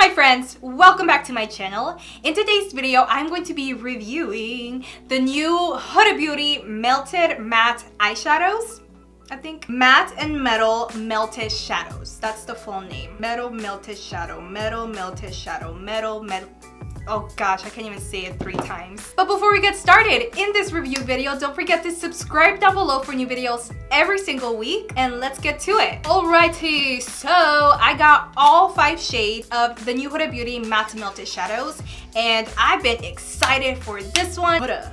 my friends, welcome back to my channel. In today's video, I'm going to be reviewing the new Huda Beauty Melted Matte Eyeshadows. I think Matte and Metal Melted Shadows. That's the full name. Metal Melted Shadow, Metal Melted Shadow, Metal. Oh gosh, I can't even say it 3 times. But before we get started in this review video, don't forget to subscribe down below for new videos every single week, and let's get to it. Alrighty, so I got all 5 shades of the new Huda Beauty Matte Melted Shadows, and I've been excited for this one. Huda.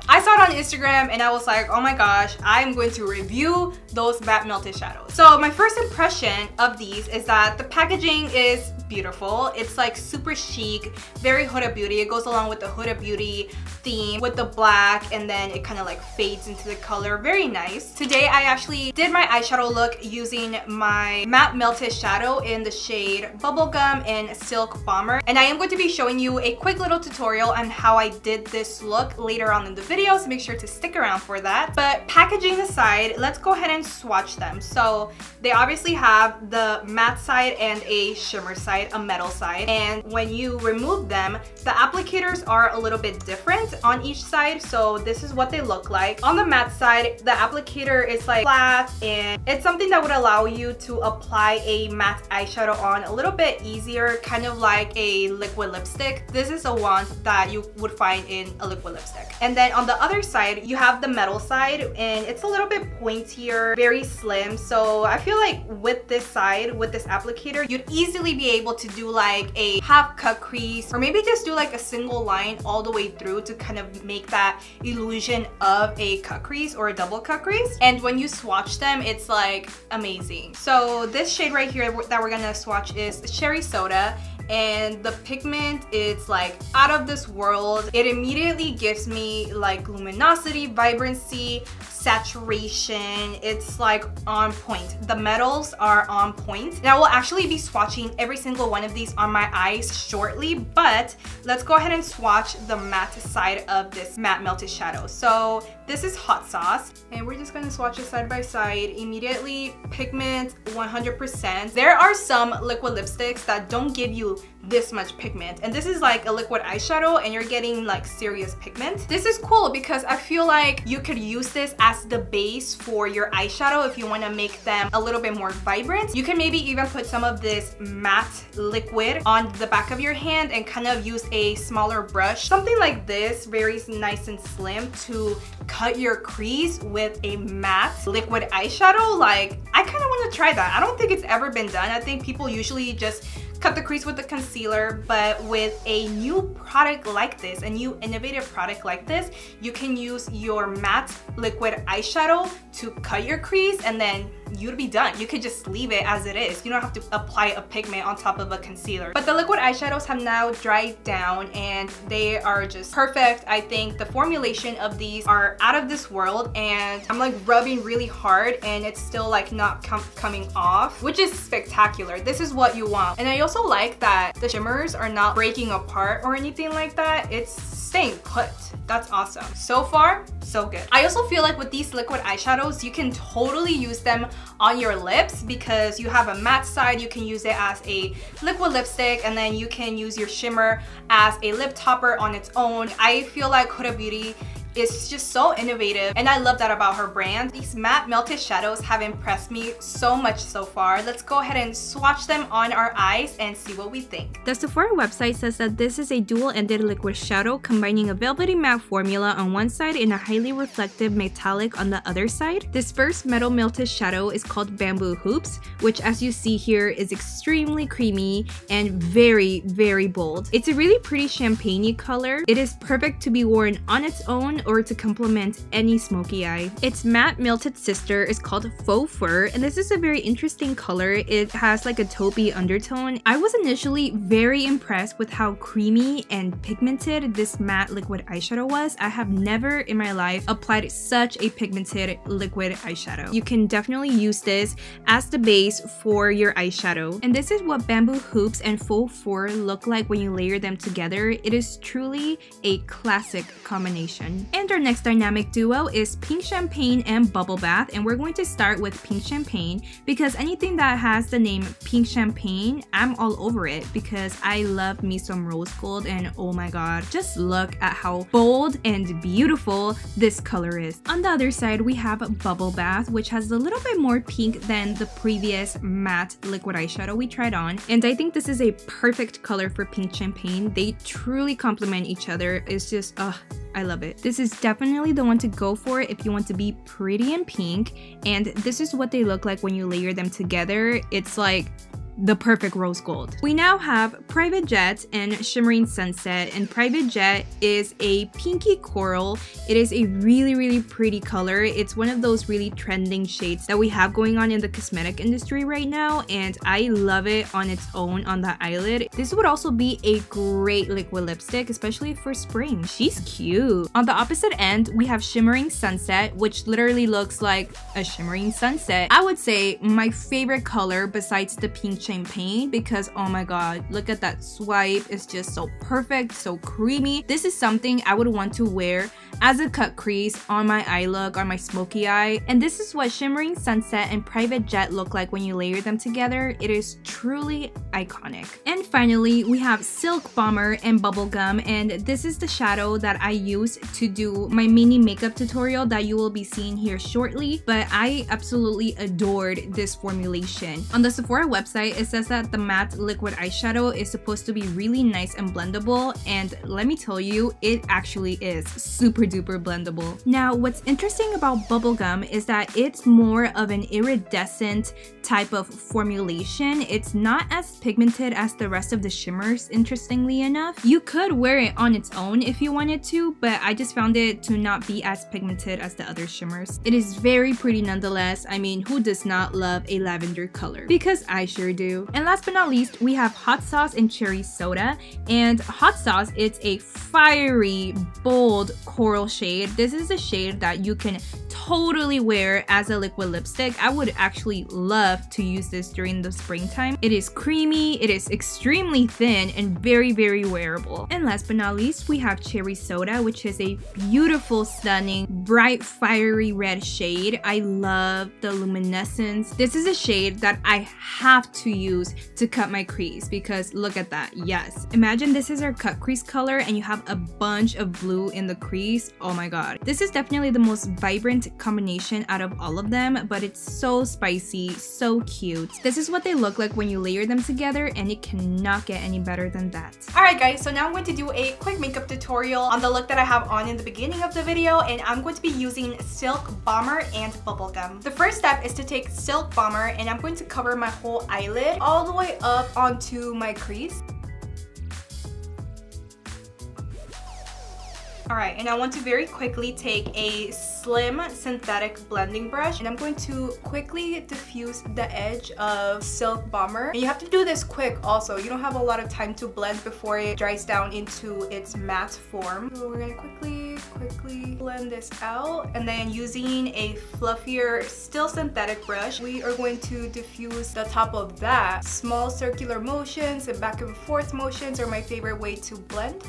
I saw it on Instagram and I was like, oh my gosh, I'm going to review those matte melted shadows. So my first impression of these is that the packaging is beautiful. It's like super chic, very Huda Beauty. It goes along with the Huda Beauty theme with the black, and then it kind of like fades into the color. Very nice. Today I actually did my eyeshadow look using my matte melted shadow in the shade Bubblegum and Silk Bomber, and I am going to be showing you a quick little tutorial on how I did this look later on in the video, so make sure to stick around for that. But packaging aside, let's go ahead and swatch them. So they obviously have the matte side and a shimmer side, a metal side, and when you remove them, the applicators are a little bit different on each side. So this is what they look like. On the matte side, the applicator is like flat, and it's something that would allow you to apply a matte eyeshadow on a little bit easier, kind of like a liquid lipstick. This is a wand that you would find in a liquid lipstick. And then on the other side, you have the metal side, and it's a little bit pointier, very slim. So I feel like with this side, with this applicator, you'd easily be able to do like a half cut crease, or maybe just do like a single line all the way through to kind of make that illusion of a cut crease or a double cut crease. And when you swatch them, it's like amazing. So this shade right here that we're gonna swatch is Cherry Soda, and the pigment is like out of this world. It immediately gives me like luminosity, vibrancy, saturation. It's like on point. The metals are on point. And I will actually be swatching every single one of these on my eyes shortly, but let's go ahead and swatch the matte side of this matte melted shadow. So this is Hot Sauce, and we're just gonna swatch it side by side. Immediately, pigment 100%. There are some liquid lipsticks that don't give you this much pigment, and this is like a liquid eyeshadow and you're getting like serious pigment. This is cool because I feel like you could use this as the base for your eyeshadow if you want to make them a little bit more vibrant. You can maybe even put some of this matte liquid on the back of your hand and kind of use a smaller brush, something like this, very nice and slim, to cut your crease with a matte liquid eyeshadow. Like, I kind of want to try that. I don't think it's ever been done. I think people usually just cut the crease with the concealer, but with a new product like this, a new innovative product like this, you can use your matte liquid eyeshadow to cut your crease, and then you'd be done. You could just leave it as it is. You don't have to apply a pigment on top of a concealer. But the liquid eyeshadows have now dried down and they are just perfect. I think the formulation of these are out of this world, and I'm like rubbing really hard and it's still like not coming off, which is spectacular. This is what you want. And I also like that the shimmers are not breaking apart or anything like that. It's staying put. That's awesome. So far, so good. I also feel like with these liquid eyeshadows, you can totally use them on your lips because you have a matte side. You can use it as a liquid lipstick, and then you can use your shimmer as a lip topper on its own. I feel like Huda Beauty is just so innovative, and I love that about her brand. These matte melted shadows have impressed me so much so far. Let's go ahead and swatch them on our eyes and see what we think. The Sephora website says that this is a dual-ended liquid shadow combining a velvety matte formula on one side and a highly reflective metallic on the other side. This first metal melted shadow is called Bamboo Hoops, which as you see here is extremely creamy and very, very bold. It's a really pretty champagne-y color. It is perfect to be worn on its own or to complement any smoky eye. Its matte melted sister is called Faux Fur, and this is a very interesting color. It has like a taupey undertone. I was initially very impressed with how creamy and pigmented this matte liquid eyeshadow was. I have never in my life applied such a pigmented liquid eyeshadow. You can definitely use this as the base for your eyeshadow. And this is what Bamboo Hoops and Faux Fur look like when you layer them together. It is truly a classic combination. And our next dynamic duo is Pink Champagne and Bubble Bath, and we're going to start with Pink Champagne because anything that has the name Pink Champagne, I'm all over it because I love me some rose gold, and oh my god, just look at how bold and beautiful this color is. On the other side, we have Bubble Bath, which has a little bit more pink than the previous matte liquid eyeshadow we tried on, and I think this is a perfect color for Pink Champagne. They truly complement each other. It's just, I love it. This is definitely the one to go for if you want to be pretty and pink, and this is what they look like when you layer them together. It's like the perfect rose gold. We now have Private Jet and Shimmering Sunset, and Private Jet is a pinky coral. It is a really pretty color. It's one of those really trending shades that we have going on in the cosmetic industry right now, and I love it on its own on the eyelid. This would also be a great liquid lipstick, especially for spring. She's cute. On the opposite end, we have Shimmering Sunset, which literally looks like a shimmering sunset. I would say my favorite color besides the Pink Champagne because oh my god, look at that swipe. It's just so perfect, so creamy. This is something I would want to wear as a cut crease on my eye look, on my smoky eye. And this is what Shimmering Sunset and Private Jet look like when you layer them together. It is truly iconic. And finally, we have Silk Bomber and Bubblegum, and this is the shadow that I used to do my mini makeup tutorial that you will be seeing here shortly, but I absolutely adored this formulation. On the Sephora website, it says that the matte liquid eyeshadow is supposed to be really nice and blendable, and let me tell you, it actually is super duper blendable. Now, what's interesting about Bubblegum is that it's more of an iridescent type of formulation. It's not as pigmented as the rest of the shimmers, interestingly enough. You could wear it on its own if you wanted to, but I just found it to not be as pigmented as the other shimmers. It is very pretty nonetheless. I mean, who does not love a lavender color? Because I sure do. And last but not least, we have Hot Sauce and Cherry Soda. And Hot Sauce, it's a fiery, bold coral shade. This is a shade that you can totally wear as a liquid lipstick. I would actually love to use this during the springtime. It is creamy, it is extremely thin, and very wearable. And last but not least, we have Cherry Soda, which is a beautiful, stunning, bright, fiery red shade. I love the luminescence. This is a shade that I have to use to cut my crease because look at that. Yes, imagine this is our cut crease color and you have a bunch of blue in the crease. Oh my god, this is definitely the most vibrant combination out of all of them, but it's so spicy, so cute. This is what they look like when you layer them together, and it cannot get any better than that. Alright guys, so now I'm going to do a quick makeup tutorial on the look that I have on in the beginning of the video, and I'm going to be using Silk Bomber and Bubblegum. The first step is to take Silk Bomber, and I'm going to cover my whole eyelid all the way up onto my crease. Alright, and I want to very quickly take a slim synthetic blending brush, and I'm going to quickly diffuse the edge of Silk Bomber. And you have to do this quick also. You don't have a lot of time to blend before it dries down into its matte form. So we're gonna quickly blend this out, and then using a fluffier, still synthetic brush, we are going to diffuse the top of that. Small circular motions and back and forth motions are my favorite way to blend.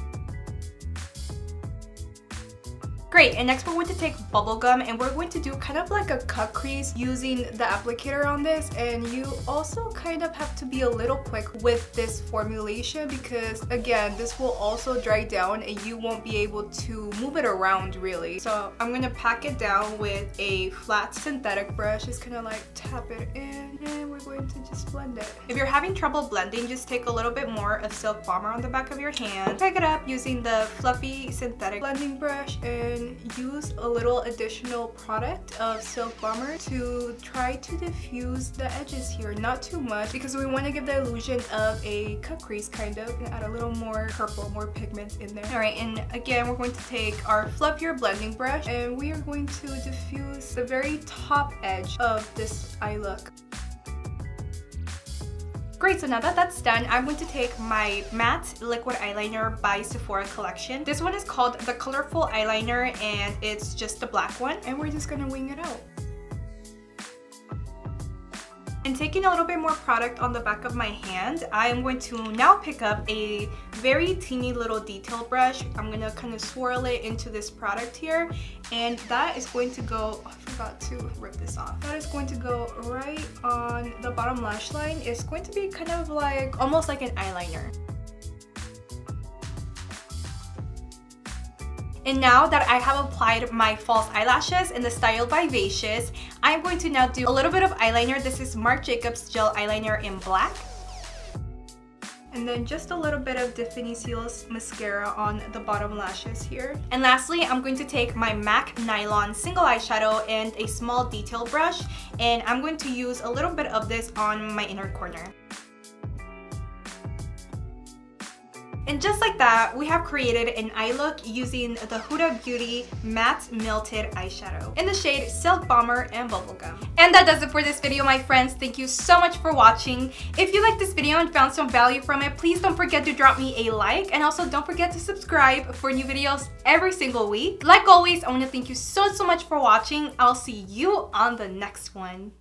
Great, and next we're going to take Bubblegum, and we're going to do kind of like a cut crease using the applicator on this. And you also kind of have to be a little quick with this formulation because again, this will also dry down and you won't be able to move it around really. So I'm gonna pack it down with a flat synthetic brush, just kind of like tap it in, and we're going to just blend it. If you're having trouble blending, just take a little bit more of Silk Bomber on the back of your hand, pick it up using the fluffy synthetic blending brush, and use a little additional product of Silk Bomber to try to diffuse the edges here. Not too much because we want to give the illusion of a cut crease kind of, and add a little more purple, more pigment in there. Alright, and again we're going to take our fluffier blending brush, and we are going to diffuse the very top edge of this eye look. Great, so now that that's done, I'm going to take my matte liquid eyeliner by Sephora collection. This one is called the Colorful Eyeliner, and it's just the black one, and we're just gonna wing it out. And taking a little bit more product on the back of my hand, I am going to now pick up a very teeny little detail brush. I'm gonna kind of swirl it into this product here, and that is going to go, oh, I forgot to rip this off. That is going to go right on the bottom lash line. It's going to be kind of like, almost like an eyeliner. And now that I have applied my false eyelashes in the style Vivacious, I'm going to now do a little bit of eyeliner. This is Marc Jacobs gel eyeliner in black. And then just a little bit of Definicils mascara on the bottom lashes here. And lastly, I'm going to take my MAC Nylon single eyeshadow and a small detail brush, and I'm going to use a little bit of this on my inner corner. And just like that, we have created an eye look using the Huda Beauty Matte Melted Eyeshadow in the shade Silk Bomber and Bubblegum. And that does it for this video, my friends. Thank you so much for watching. If you liked this video and found some value from it, please don't forget to drop me a like, and also don't forget to subscribe for new videos every single week. Like always, I want to thank you so much for watching. I'll see you on the next one.